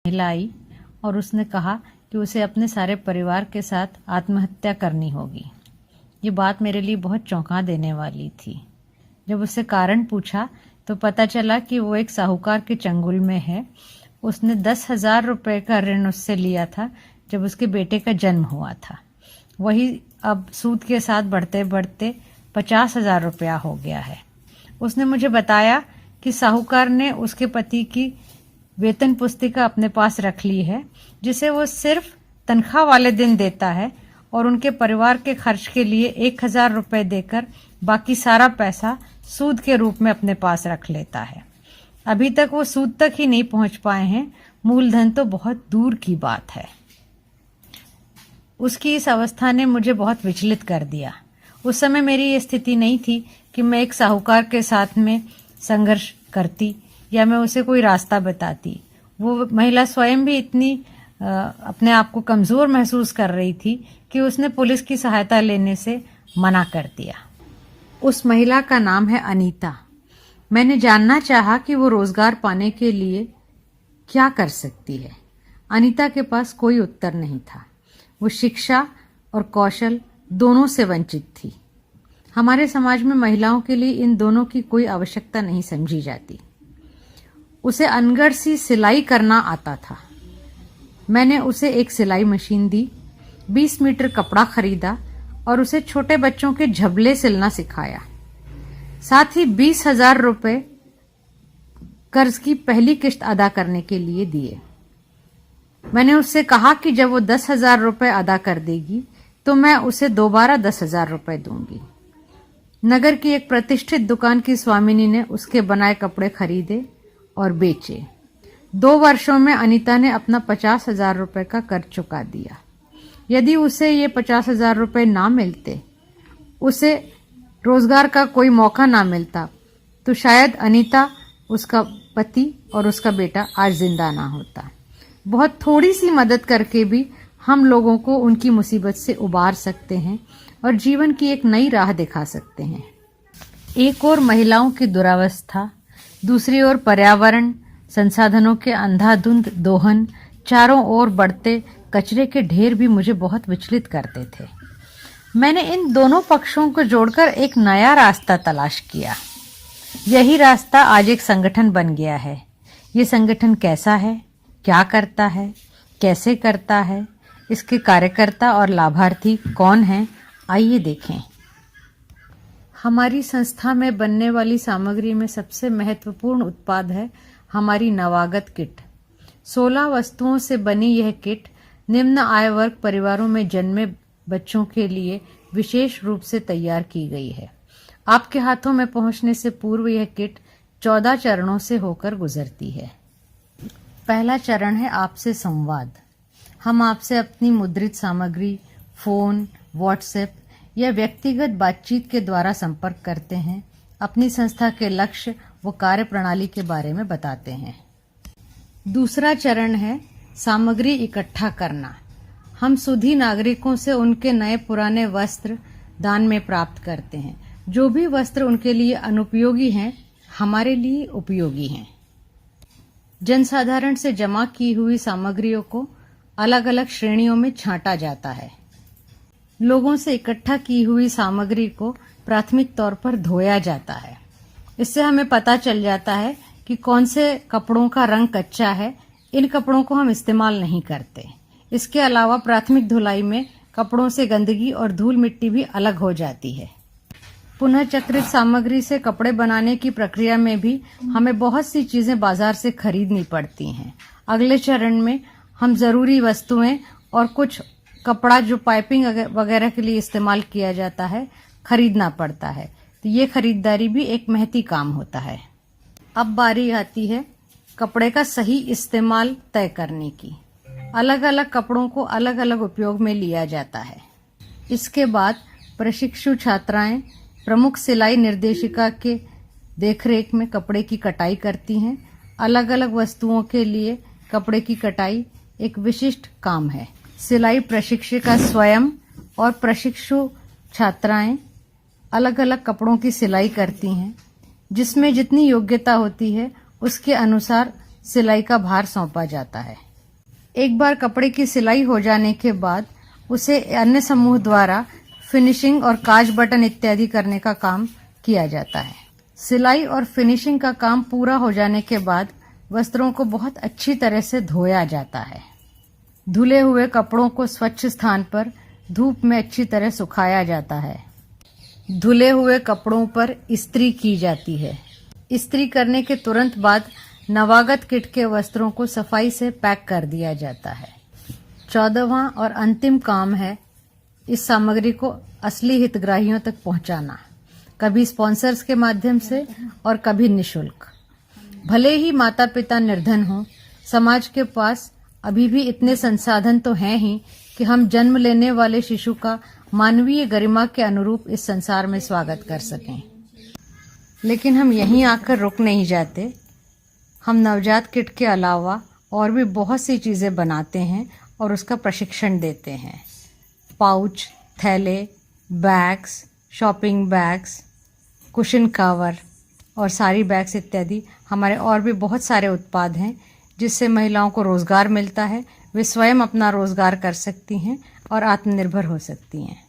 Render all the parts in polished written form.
महिला आई और उसने कहा कि उसे अपने सारे परिवार के साथ आत्महत्या करनी होगी। ये बात मेरे लिए बहुत चौंका देने वाली थी। जब उससे कारण पूछा तो पता चला कि वो एक साहूकार के चंगुल में है। उसने 10,000 रुपये का ऋण उससे लिया था जब उसके बेटे का जन्म हुआ था। वही अब सूद के साथ बढ़ते बढ़ते 50,000 रुपया हो गया है। उसने मुझे बताया कि साहूकार ने उसके पति की वेतन पुस्तिका अपने पास रख ली है, जिसे वो सिर्फ तनख्वाह वाले दिन देता है और उनके परिवार के खर्च के लिए 1,000 रुपये देकर बाकी सारा पैसा सूद के रूप में अपने पास रख लेता है। अभी तक वो सूद तक ही नहीं पहुंच पाए हैं, मूलधन तो बहुत दूर की बात है। उसकी इस अवस्था ने मुझे बहुत विचलित कर दिया। उस समय मेरी ये स्थिति नहीं थी कि मैं एक साहूकार के साथ में संघर्ष करती या मैं उसे कोई रास्ता बताती। वो महिला स्वयं भी इतनी अपने आप को कमज़ोर महसूस कर रही थी कि उसने पुलिस की सहायता लेने से मना कर दिया। उस महिला का नाम है अनीता। मैंने जानना चाहा कि वो रोजगार पाने के लिए क्या कर सकती है। अनीता के पास कोई उत्तर नहीं था। वो शिक्षा और कौशल दोनों से वंचित थी। हमारे समाज में महिलाओं के लिए इन दोनों की कोई आवश्यकता नहीं समझी जाती। उसे अनगढ़ सी सिलाई करना आता था। मैंने उसे एक सिलाई मशीन दी, 20 मीटर कपड़ा खरीदा और उसे छोटे बच्चों के झबले सिलना सिखाया। साथ ही 20,000 रुपये कर्ज की पहली किश्त अदा करने के लिए दिए। मैंने उससे कहा कि जब वो 10,000 रुपये अदा कर देगी तो मैं उसे दोबारा 10,000 रुपये दूंगी। नगर की एक प्रतिष्ठित दुकान की स्वामिनी ने उसके बनाए कपड़े खरीदे और बेचे। 2 वर्षों में अनीता ने अपना 50,000 रुपये का कर्ज चुका दिया। यदि उसे ये 50,000 रुपये ना मिलते, उसे रोजगार का कोई मौका ना मिलता, तो शायद अनीता, उसका पति और उसका बेटा आज जिंदा ना होता। बहुत थोड़ी सी मदद करके भी हम लोगों को उनकी मुसीबत से उबार सकते हैं और जीवन की एक नई राह दिखा सकते हैं। एक ओर महिलाओं की दुरावस्था, दूसरी ओर पर्यावरण संसाधनों के अंधाधुंध दोहन, चारों ओर बढ़ते कचरे के ढेर भी मुझे बहुत विचलित करते थे। मैंने इन दोनों पक्षों को जोड़कर एक नया रास्ता तलाश किया। यही रास्ता आज एक संगठन बन गया है। ये संगठन कैसा है, क्या करता है, कैसे करता है, इसके कार्यकर्ता और लाभार्थी कौन हैं, आइए देखें। हमारी संस्था में बनने वाली सामग्री में सबसे महत्वपूर्ण उत्पाद है हमारी नवागत किट। 16 वस्तुओं से बनी यह किट निम्न आय वर्ग परिवारों में जन्मे बच्चों के लिए विशेष रूप से तैयार की गई है। आपके हाथों में पहुंचने से पूर्व यह किट 14 चरणों से होकर गुजरती है। पहला चरण है आपसे संवाद। हम आपसे अपनी मुद्रित सामग्री, फोन, व्हाट्सएप या व्यक्तिगत बातचीत के द्वारा संपर्क करते हैं। अपनी संस्था के लक्ष्य व कार्य प्रणाली के बारे में बताते हैं। दूसरा चरण है सामग्री इकट्ठा करना। हम सुधी नागरिकों से उनके नए पुराने वस्त्र दान में प्राप्त करते हैं। जो भी वस्त्र उनके लिए अनुपयोगी हैं, हमारे लिए उपयोगी हैं। जनसाधारण से जमा की हुई सामग्रियों को अलग अलग श्रेणियों में छांटा जाता है। लोगों से इकट्ठा की हुई सामग्री को प्राथमिक तौर पर धोया जाता है। इससे हमें पता चल जाता है कि कौन से कपड़ों का रंग कच्चा है। इन कपड़ों को हम इस्तेमाल नहीं करते। इसके अलावा प्राथमिक धुलाई में कपड़ों से गंदगी और धूल मिट्टी भी अलग हो जाती है। पुनः चक्रित सामग्री से कपड़े बनाने की प्रक्रिया में भी हमें बहुत सी चीजें बाजार से खरीदनी पड़ती हैं। अगले चरण में हम जरूरी वस्तुएं और कुछ कपड़ा जो पाइपिंग वगैरह के लिए इस्तेमाल किया जाता है, खरीदना पड़ता है। तो ये खरीदारी भी एक मेहनती काम होता है। अब बारी आती है कपड़े का सही इस्तेमाल तय करने की। अलग अलग कपड़ों को अलग अलग उपयोग में लिया जाता है। इसके बाद प्रशिक्षु छात्राएं प्रमुख सिलाई निर्देशिका के देखरेख में कपड़े की कटाई करती हैं। अलग अलग वस्तुओं के लिए कपड़े की कटाई एक विशिष्ट काम है। सिलाई प्रशिक्षिका स्वयं और प्रशिक्षु छात्राएं अलग अलग कपड़ों की सिलाई करती हैं। जिसमें जितनी योग्यता होती है उसके अनुसार सिलाई का भार सौंपा जाता है। एक बार कपड़े की सिलाई हो जाने के बाद उसे अन्य समूह द्वारा फिनिशिंग और काज बटन इत्यादि करने का काम किया जाता है। सिलाई और फिनिशिंग का काम पूरा हो जाने के बाद वस्त्रों को बहुत अच्छी तरह से धोया जाता है। धुले हुए कपड़ों को स्वच्छ स्थान पर धूप में अच्छी तरह सुखाया जाता है। धुले हुए कपड़ों पर इस्त्री की जाती है। इस्त्री करने के तुरंत बाद नवागत किट के वस्त्रों को सफाई से पैक कर दिया जाता है। 14वां और अंतिम काम है इस सामग्री को असली हितग्राहियों तक पहुंचाना, कभी स्पॉन्सर्स के माध्यम से और कभी निशुल्क। भले ही माता पिता निर्धन हों, समाज के पास अभी भी इतने संसाधन तो हैं ही कि हम जन्म लेने वाले शिशु का मानवीय गरिमा के अनुरूप इस संसार में स्वागत कर सकें। लेकिन हम यहीं आकर रुक नहीं जाते। हम नवजात किट के अलावा और भी बहुत सी चीज़ें बनाते हैं और उसका प्रशिक्षण देते हैं। पाउच, थैले, bags, shopping bags, cushion cover और साड़ी बैग्स इत्यादि हमारे और भी बहुत सारे उत्पाद हैं जिससे महिलाओं को रोज़गार मिलता है। वे स्वयं अपना रोज़गार कर सकती हैं और आत्मनिर्भर हो सकती हैं।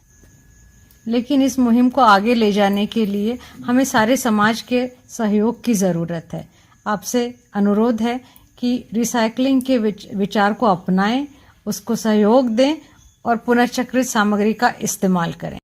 लेकिन इस मुहिम को आगे ले जाने के लिए हमें सारे समाज के सहयोग की ज़रूरत है। आपसे अनुरोध है कि रिसाइकलिंग के विचार को अपनाएं, उसको सहयोग दें और पुनर्चक्रित सामग्री का इस्तेमाल करें।